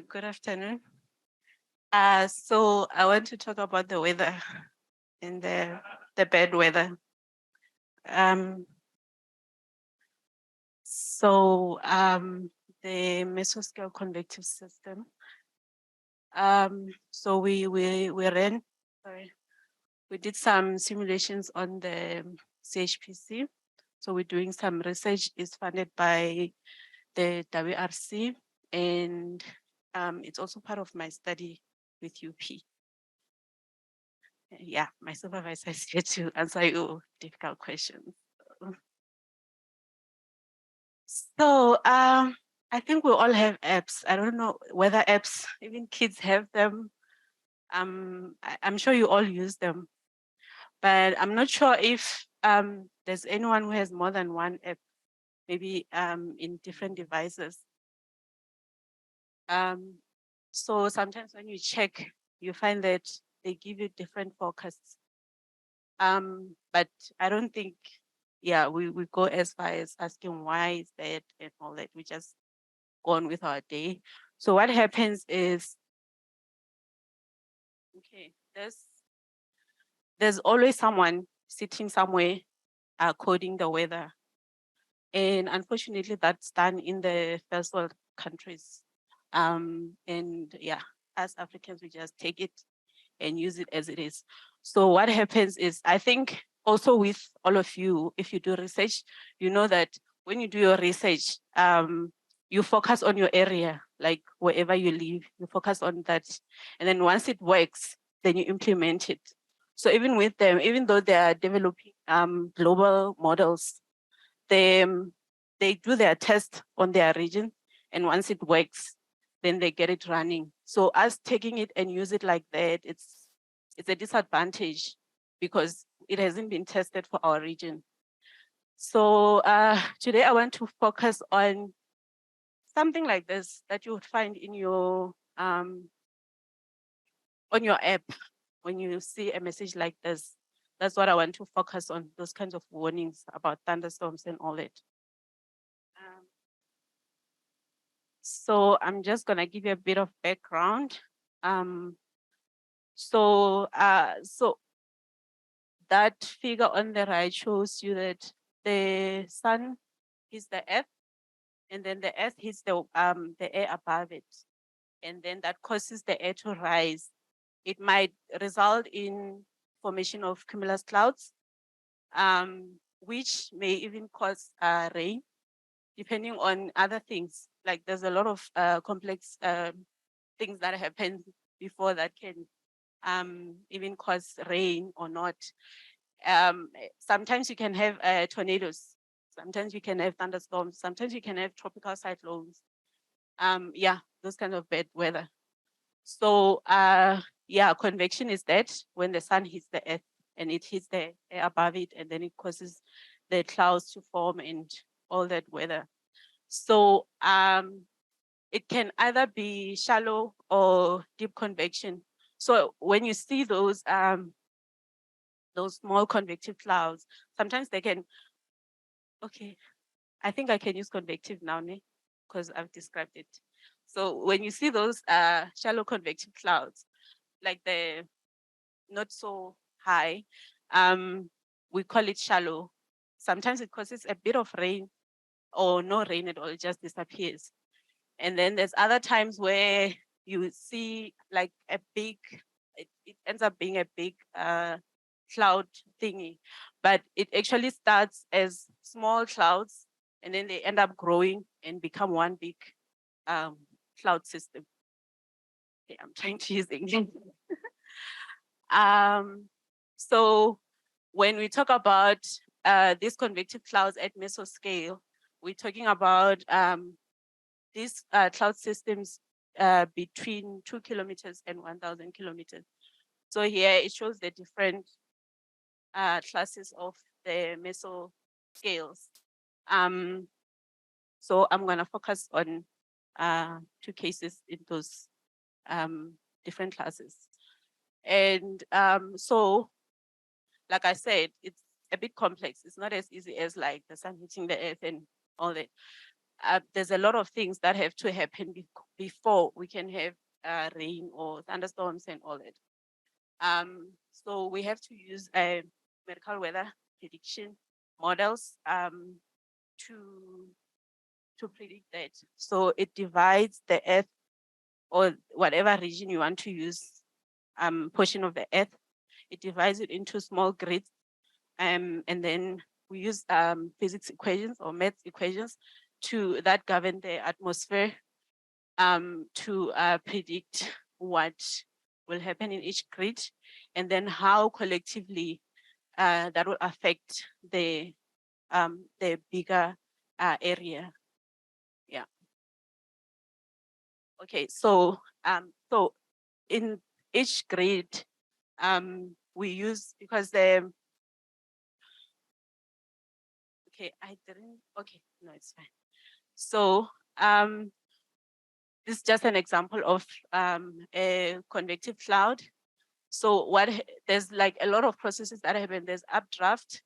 Good afternoon. So I want to talk about the weather and the bad weather. Um, so the mesoscale convective system. So we ran, sorry, we did some simulations on the CHPC. So we're doing some research. It's funded by the WRC, and it's also part of my study with UP. Yeah, my supervisor is here to answer your difficult questions. So I think we all have apps. I don't know whether apps, even kids have them. I'm sure you all use them, but I'm not sure if there's anyone who has more than one app, maybe in different devices. So sometimes when you check, you find that they give you different forecasts. But I don't think, yeah, we go as far as asking why is that and all that. We just go on with our day. So what happens is, okay, there's always someone sitting somewhere coding the weather. And unfortunately, that's done in the first world countries. And yeah, as Africans, we just take it and use it as it is. So what happens is, I think also with all of you, if you do research, you know that when you do your research, you focus on your area, like wherever you live, you focus on that. And then once it works, then you implement it. So even with them, even though they are developing global models, they do their test on their region, and once it works, then they get it running. So us taking it and use it like that, it's a disadvantage because it hasn't been tested for our region. So today I want to focus on something like this that you would find in your on your app when you see a message like this. That's what I want to focus on, those kinds of warnings about thunderstorms and all that. Um, So I'm just gonna give you a bit of background. Um, so that figure on the right shows you that the sun is the earth, and then the earth is the air above it, and then that causes the air to rise. It might result in formation of cumulus clouds, which may even cause rain, depending on other things. Like there's a lot of complex things that happen before that can even cause rain or not. Sometimes you can have tornadoes. Sometimes you can have thunderstorms. Sometimes you can have tropical cyclones. Yeah, those kind of bad weather. So yeah, convection is that when the sun hits the earth and it hits the air above it, and then it causes the clouds to form and all that weather. So it can either be shallow or deep convection. So when you see those small convective clouds, sometimes they can, okay, I think I can use convective now, because I've described it. So when you see those shallow convective clouds, like the not so high, we call it shallow. Sometimes it causes a bit of rain or no rain at all, it just disappears. And then there's other times where you see like a big, it ends up being a big cloud thingy, but it actually starts as small clouds and then they end up growing and become one big cloud system. Okay, I'm trying to use English. So when we talk about these convective clouds at mesoscale, we're talking about these cloud systems between 2 kilometers and 1,000 kilometers. So here it shows the different classes of the mesoscales. So I'm going to focus on two cases in those different classes. And so, like I said, it's a bit complex. It's not as easy as like the sun hitting the earth and all that. There's a lot of things that have to happen before we can have rain or thunderstorms and all that. So we have to use medical weather prediction models to predict that. So it divides the earth, or whatever region you want to use, portion of the earth. It divides it into small grids, and then we use physics equations or math equations that govern the atmosphere to predict what will happen in each grid, and then how collectively that will affect the bigger area. Yeah. Okay. So in each grid, we use, because the okay, I didn't. Okay, no, it's fine. So this is just an example of a convective cloud. So there's like a lot of processes that happen. There's updraft,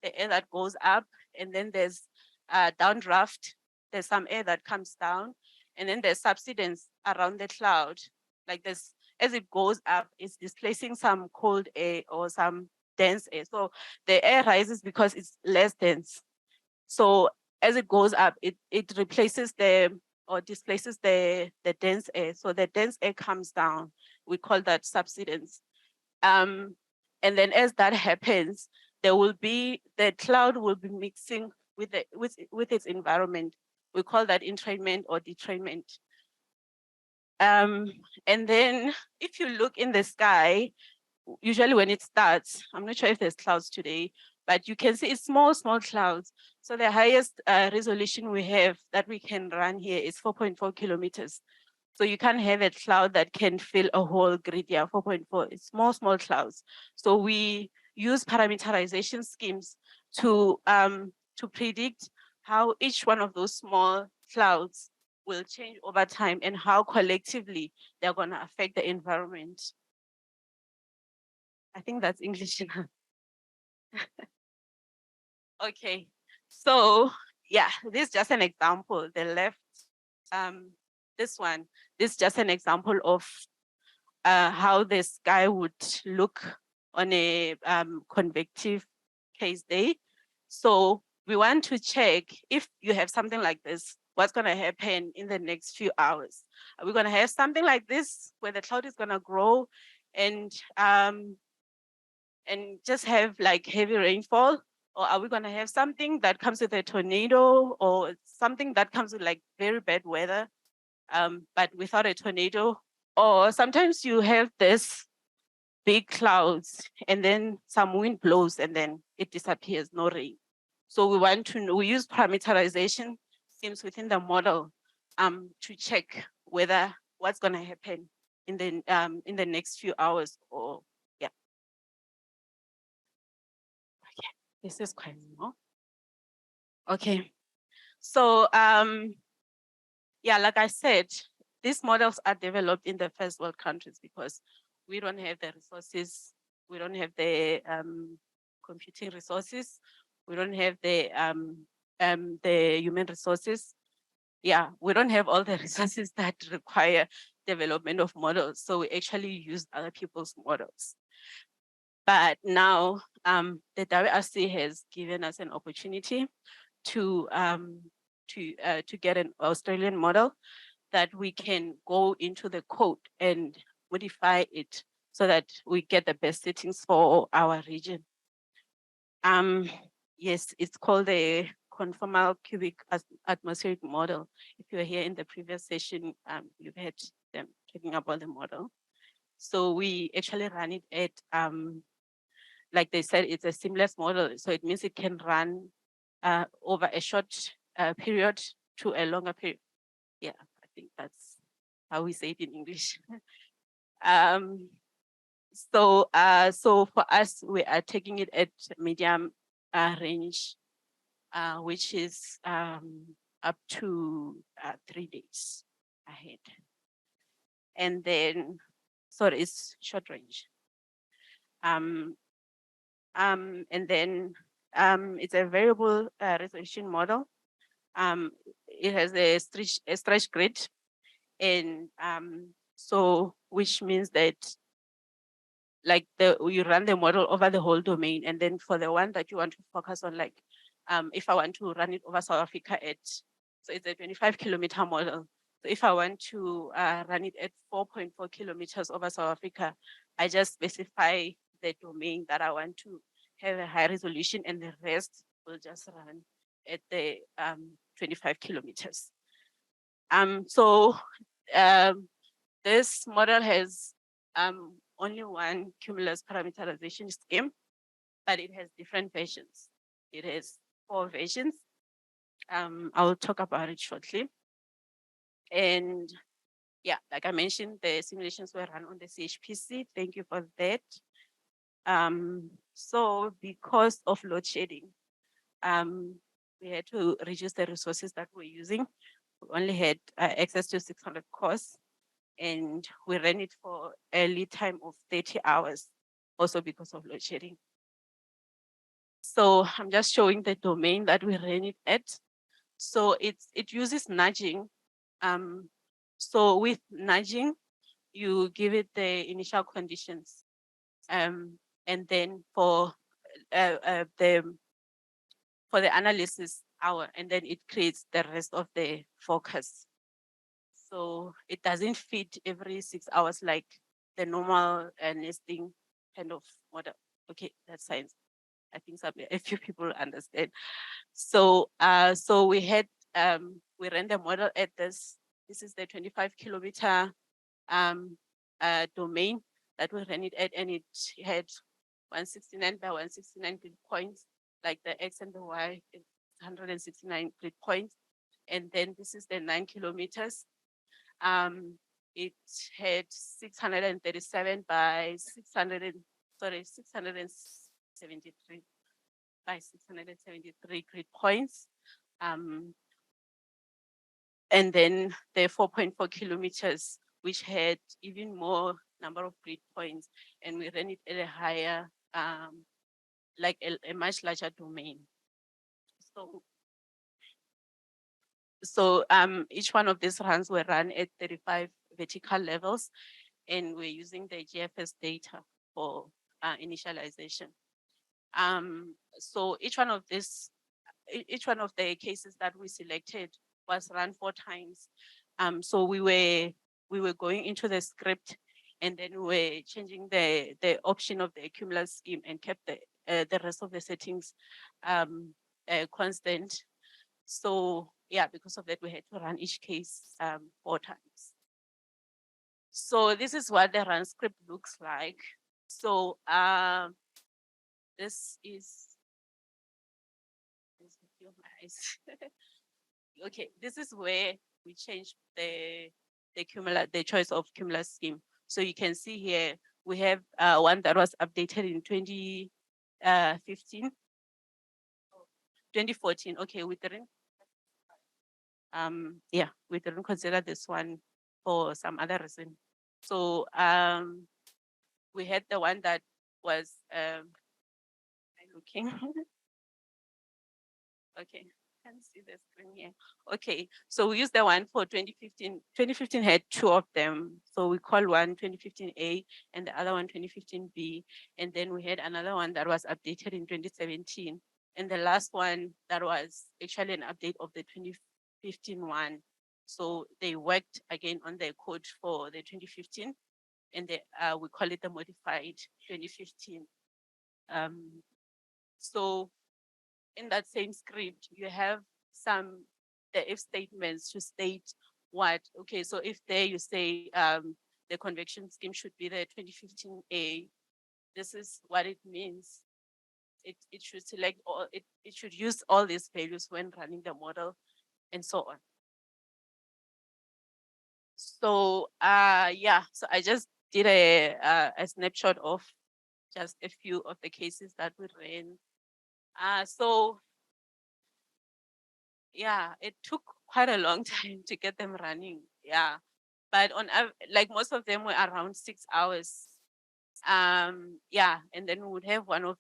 the air that goes up, and then there's downdraft. There's some air that comes down, and then there's subsidence around the cloud. Like this, as it goes up, it's displacing some cold air or some dense air. So the air rises because it's less dense. So as it goes up, it replaces or displaces the dense air. So the dense air comes down. We call that subsidence. And then as that happens, the cloud will be mixing with its environment. We call that entrainment or detrainment. And then if you look in the sky, usually when it starts, I'm not sure if there's clouds today, but you can see it's small clouds. So the highest resolution we have that we can run here is 4.4 kilometers. So you can't have a cloud that can fill a whole grid. Yeah, 4.4. It's small clouds. So we use parameterization schemes to predict how each one of those small clouds will change over time and how collectively they're going to affect the environment. I think that's English enough. Okay, so yeah, this is just an example. The left, this is just an example of how the sky would look on a convective case day. So we want to check if you have something like this, what's going to happen in the next few hours. Are we going to have something like this where the cloud is going to grow and just have like heavy rainfall? Or are we going to have something that comes with a tornado, or something that comes with like very bad weather, but without a tornado? Or sometimes you have this big clouds and then some wind blows and then it disappears, no rain. So we want to know, we use parameterization schemes within the model to check whether what's going to happen in the next few hours. Or yeah. Okay, this is quite small. Okay, so yeah, like I said, these models are developed in the first world countries because we don't have the resources, we don't have the computing resources, we don't have the human resources. Yeah, we don't have all the resources that require development of models. So we actually use other people's models. But now the WRC has given us an opportunity to get an Australian model that we can go into the code and modify it so that we get the best settings for our region. Yes, it's called the conformal cubic atmospheric model. If you were here in the previous session, you've heard them talking about the model. So we actually run it at, like they said, it's a seamless model. So it means it can run over a short period to a longer period. Yeah, I think that's how we say it in English. So for us, we are taking it at medium range, which is up to 3 days ahead. And then, sorry, it's short range. And then it's a variable resolution model. It has a stretch grid, And so which means that like you run the model over the whole domain, and then for the one that you want to focus on, like if I want to run it over South Africa so it's a 25-kilometer model. So if I want to run it at 4.4 kilometers over South Africa, I just specify the domain that I want to have a high resolution, and the rest will just run at the 25 kilometers. So this model has only one cumulus parameterization scheme, but it has different versions. It has 4 versions. I'll talk about it shortly. And yeah, like I mentioned, the simulations were run on the CHPC. Thank you for that. So because of load shedding, we had to reduce the resources that we're using. We only had access to 600 cores, and we ran it for a lead time of 30 hours, also because of load shedding. So I'm just showing the domain that we ran it at. So it uses nudging. So with nudging, you give it the initial conditions, and then for the analysis hour, and then it creates the rest of the focus. So it doesn't fit every 6 hours like the normal nesting kind of model. Okay, that's science. I think a few people understand. So so we had we ran the model at this. This is the 25-kilometer domain that we ran it at, and it had 169 by 169 grid points, like the X and the Y, 169 grid points. And then this is the 9 kilometers. It had 637 by 673 by 673 grid points. And then the 4.4 kilometers, which had even more number of grid points, and we ran it at a higher, like a much larger domain. So each one of these runs were run at 35 vertical levels, and we're using the GFS data for initialization. So each one of the cases that we selected was run 4 times. So we were going into the script, and then we were changing the option of the cumulus scheme and kept the rest of the settings constant. So yeah, because of that, we had to run each case 4 times. So this is what the run script looks like. So this is okay. This is where we changed the choice of cumulus scheme. So you can see here we have one that was updated in 2015. 2014. Okay, we didn't we didn't consider this one for some other reason. So we had the one that was looking. Okay, can see the screen here. Okay, so we used the one for 2015. 2015 had 2 of them. So we call one 2015A and the other one 2015B. And then we had another one that was updated in 2017. And the last one that was actually an update of the 2015 one. So they worked again on the code for the 2015, and we call it the modified 2015. So in that same script, you have the if statements to state what, okay, so if there you say the convection scheme should be the 2015A, this is what it means. It should select all, it should use all these values when running the model and so on. So yeah, so I just did a snapshot of just a few of the cases that we ran. So yeah, it took quite a long time to get them running. Yeah, but like most of them were around 6 hours. Yeah, and then we would have one of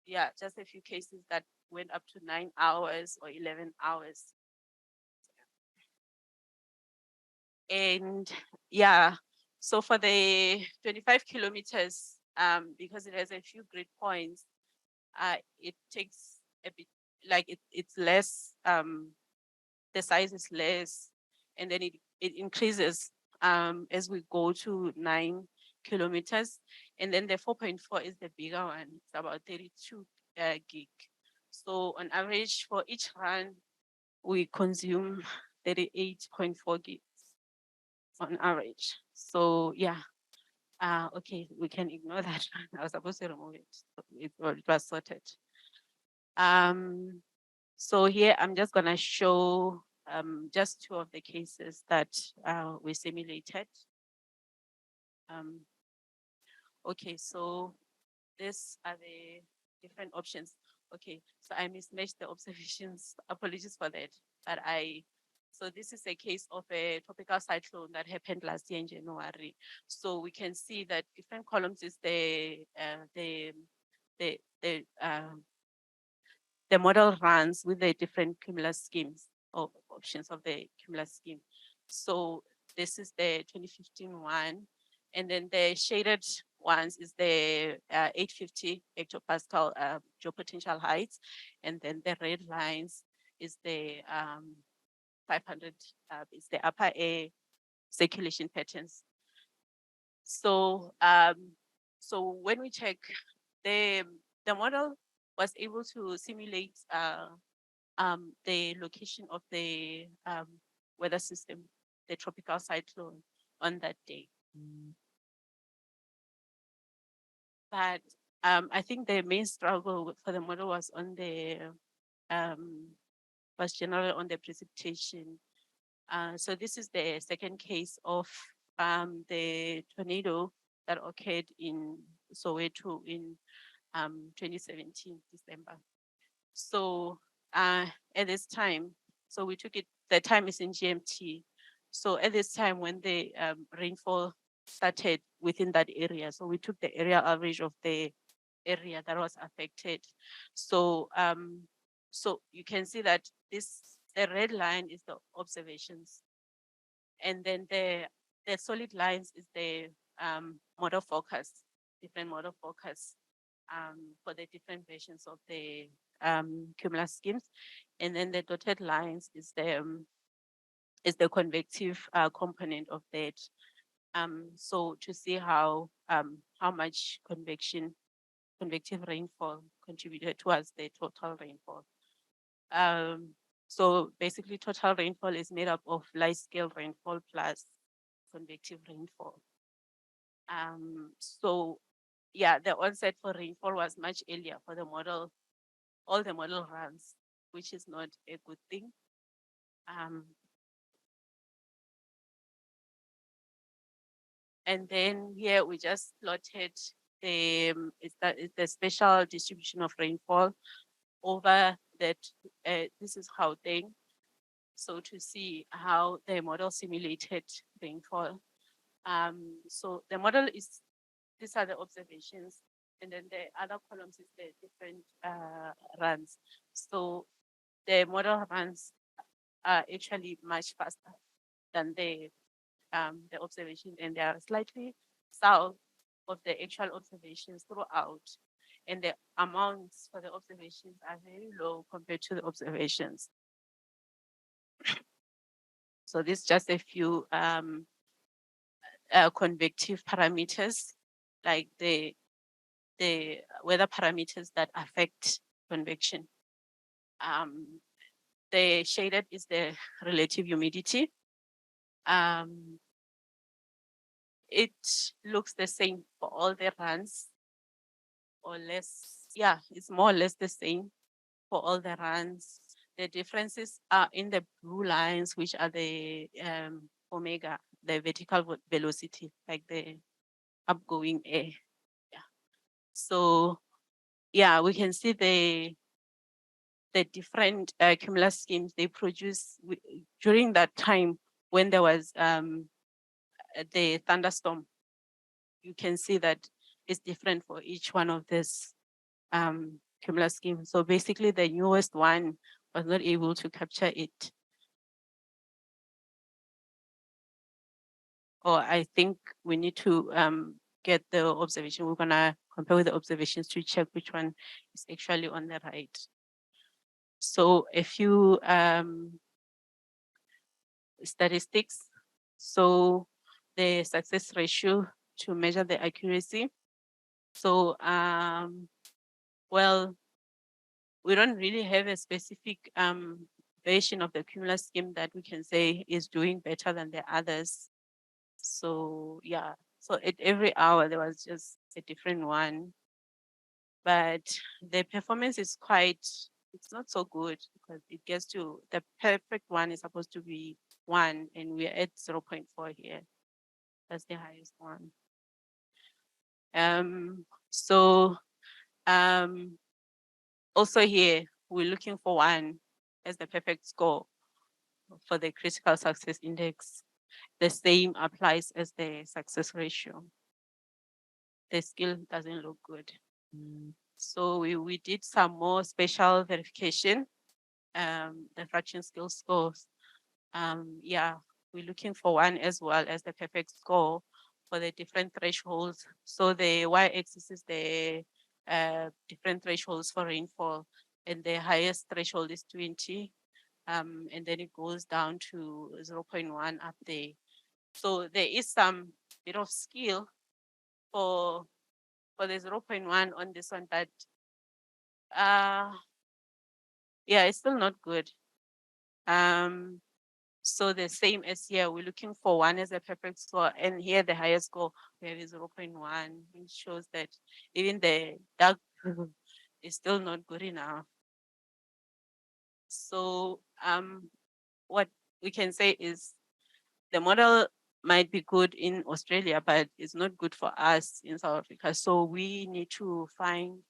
yeah, just a few cases that went up to 9 hours or 11 hours. And yeah, so for the 25 kilometers, because it has a few grid points, it takes a bit, like it's less, the size is less, and then it increases as we go to 9 kilometers. And then the 4.4 is the bigger one. It's about 32 gig. So on average for each run, we consume 38.4 gigs on average. So yeah, okay, we can ignore that. I was supposed to remove it. It was sorted. So here I'm just gonna show just two of the cases that we simulated. Okay, so these are the different options. Okay, so I mismatched the observations. Apologies for that. But so this is a case of a tropical cyclone that happened last year in January. So we can see that different columns is the model runs with the different cumulus schemes or options of the cumulus scheme. So this is the 2015 one. And then the shaded ones is the 850 hectopascal geopotential heights. And then the red lines is the 500, is the upper air circulation patterns. So so when we check, the model was able to simulate the location of the weather system, the tropical cyclone on that day. But I think the main struggle for the model was on the was generally on the precipitation. So this is the second case of the tornado that occurred in Soweto in 2017 December. So at this time, so we took it, the time is in GMT. So at this time when the rainfall started within that area, so we took the area average of the area that was affected. So so you can see that the red line is the observations, and then the solid lines is the model forecast, different model forecasts for the different versions of the cumulus schemes. And then the dotted lines is the convective component of that. So to see how much convective rainfall contributed towards the total rainfall. So basically total rainfall is made up of large scale rainfall plus convective rainfall. So yeah, the onset for rainfall was much earlier for the model, all the model runs, which is not a good thing. And then here we just plotted the the special distribution of rainfall over that. This is how thing. So to see how the model simulated rainfall. So the model is, these are the observations, and then the other columns is the different runs. So the model runs are actually much faster than the observation, and they are slightly south of the actual observations throughout. And the amounts for the observations are very low compared to the observations. So this is just a few convective parameters, like the weather parameters that affect convection. The shaded is the relative humidity. It looks the same for all the runs, or less. Yeah, it's more or less the same for all the runs. The differences are in the blue lines, which are the omega, the vertical velocity, like the upgoing air. Yeah. So yeah, we can see the different cumulus schemes they produce during that time when there was the thunderstorm. You can see that it's different for each one of these cumulus schemes. So basically the newest one was not able to capture it. or I think we need to get the observation. We're gonna compare with the observations to check which one is actually on the right. So a few statistics. So the success ratio to measure the accuracy. So well, we don't really have a specific version of the cumulus scheme that we can say is doing better than the others. So yeah, so at every hour there was just a different one, but the performance is quite, it's not so good because it gets to, the perfect one is supposed to be 1 and we're at 0.4 here. That's the highest one. So also here, we're looking for 1 as the perfect score for the critical success index. The same applies as the success ratio. The skill doesn't look good. So we did some more special verification, the fraction skill scores. Yeah, we're looking for 1 as well as the perfect score for the different thresholds. So the y-axis is the different thresholds for rainfall, and the highest threshold is 20, and then it goes down to 0.1 up there. So there is some bit of skill for the 0.1 on this one, but yeah, it's still not good. So the same as here, we're looking for 1 as a perfect score, and here the highest score we have is 0.1, which shows that even the dark is still not good enough. So what we can say is the model might be good in Australia, but it's not good for us in South Africa. So we need to find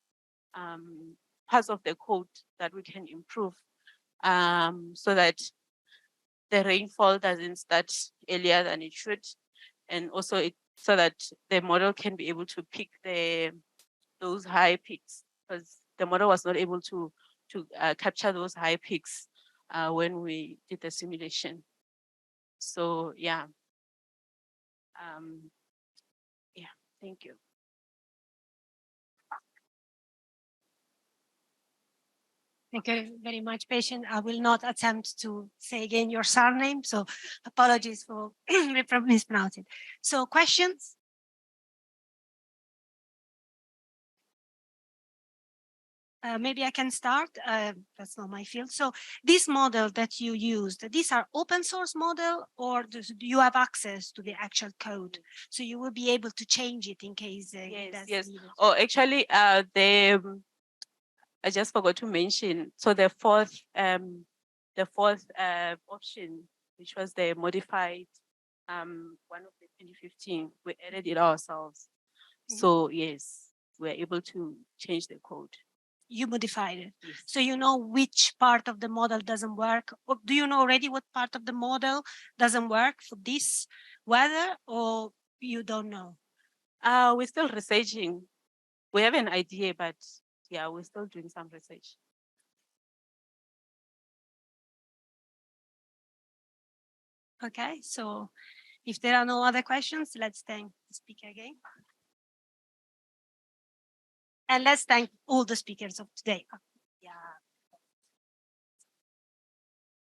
parts of the code that we can improve so that the rainfall doesn't start earlier than it should, and also so that the model can be able to pick those high peaks, because the model was not able to capture those high peaks when we did the simulation. So yeah, yeah, thank you. Thank you very much, Patience. I will not attempt to say again your surname, so apologies for mispronouncing. So questions? Maybe I can start. That's not my field. So this model that you used, these are open source model, or do you have access to the actual code? So you will be able to change it in case yes. Oh, actually, I just forgot to mention. So the fourth option, which was the modified one of the 2015, we added it ourselves. So yes, we're able to change the code. You modified it. Yes. So you know which part of the model doesn't work? Or do you know already what part of the model doesn't work for this weather, or you don't know? We're still researching. We have an idea, but yeah, we're still doing some research. Okay, so if there are no other questions, let's thank the speaker again. And let's thank all the speakers of today.